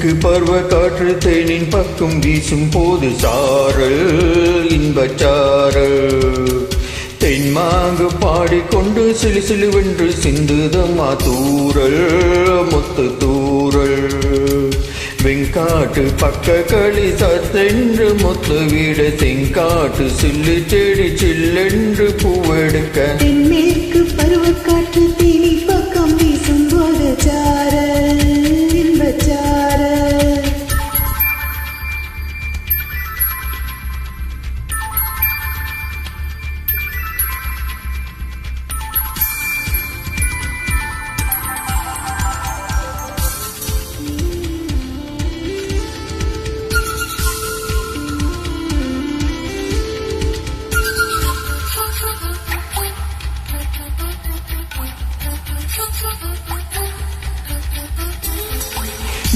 தென்மேற்கு பருவ காற்று தேனின் பக்கம் வீசும் போது சாரல் இன்பச்சாரல் தென்மாங்கு பாடிக்கொண்டு சிலு சிலுவென்று சிந்துதம்மா தூரல் முத்து தூரல் வெங்காட்டு பக்க களி சத்தென்று முத்து வீட செங்காட்டு சில்லு செடி சில்லென்று பூவெடுக்க தென்மேற்கு பருவக்காற்று தேனி பக்கம் வீசும் போது சாரல் இன்பச்சாரல்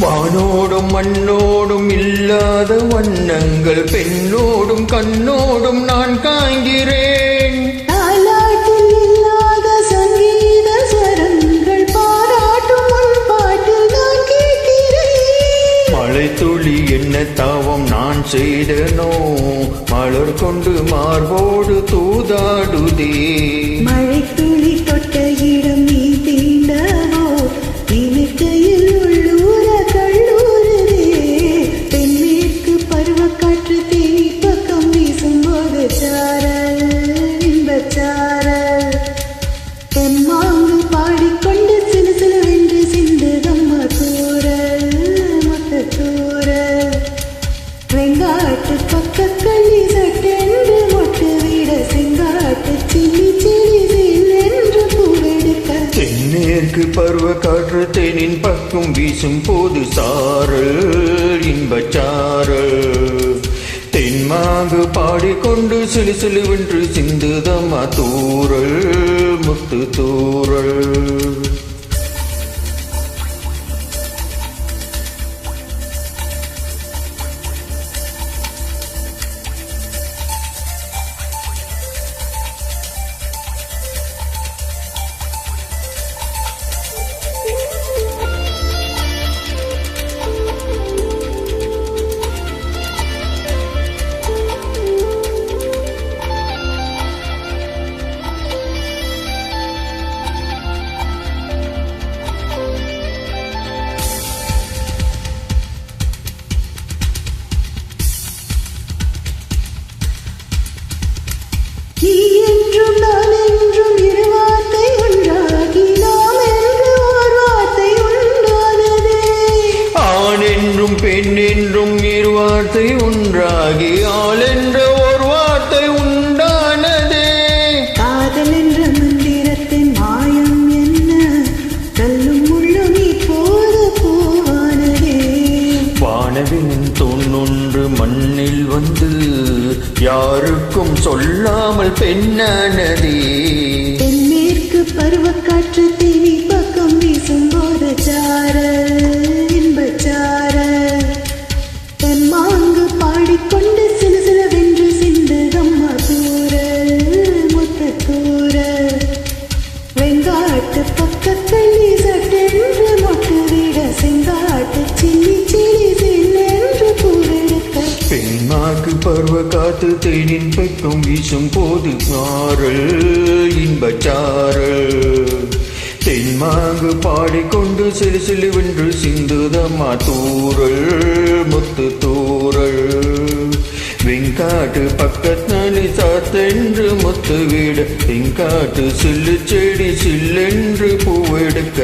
வானோடும் மண்ணோடும் இல்லாத வண்ணங்கள் பெண்ணோடும் கண்ணோடும் நான் காண்கிறேன் தாலாட்டில் இல்லாத சங்கீத ஸ்வரங்கள் பாராட்டும் உன் பாட்டில் நான் கேட்கிறேன் மழை துளி என்ன தாவம் நான் செய்தனோ மலர் கொண்டு மார்போடு தூதாடுதே மழை துளி தொட்ட இடம் நீ தீண்டவோ இனக்கையில் உள்ளூர கல்லூரே தென்மேற்கு பருவக்காற்று தேனி பக்கம் வீசும் போது சாரல் இன்பச்சாரல் தென்மாங்கு பாடிக்கொண்டு சிலு சிலுவென்று சிந்துதம்மா தூரல் மொத்த தூரல் வெங்காட்டு பக்கக்களி சட்டென்று மொட்டு விட செங்காட்டு சில்லி சிலி சில்லென்று பூவெடுக்க தென்மேற்கு பருவ காற்று தேனின் பக்கம் வீசும் போது சாரல் இன்பச்சாரல் தென்மாங்கு பாடிக்கொண்டு சிலு சிலுவென்று சிந்துதம்மா தூரல் முத்து தூரல் நீ என்றும் நான் என்றும் இரு வார்த்தை ஒன்றாகி நாம் என்று ஒரு வார்த்தை உண்டானதே ஆண் என்றும் பெண் என்றும் இரு வார்த்தை ஒன்றாகி ஆள் என்ற ஒரு வார்த்தை உண்டானதே காதல் என்ற மந்திரத்தின் மாயம் என்ன கல்லும் முள்ளும் இப்போது போவானதே வானவின் தொன்னொன்று மண்ணில் வந்து யாருக்கும் சொல்லாமல் பெண்ணானதே தென்மேற்கு பருவக்காற்று தேனி பக்கம் வீசும் போது சாரல் இன்பச்சாரல் தென்மாங்கு பாடிக்கொண்டு சிலு சிலுவென்று சிந்துதம்மா தூரல் மொத்த தூரல் வெங்காட்டு பக்கக்களி சட்டென்று மொட்டு விட செங்காட்டு சில்லி சிலி சில்லென்று பூவெடுக்க பெண்மாக்கு பருவ காத்து தேனின் பக்கம் வீசும் போது சாரல் இன்பச்சாரல் தென்மாங்கு பாடிக்கொண்டு சிலு சிலுவென்று சிந்துதம்மா தூரல் முத்து தூரல் வெங்காட்டு பக்கத்தனி சாத்தென்று முத்து விட செங்காட்டு சில்லு செடி சில்லென்று பூவெடுக்க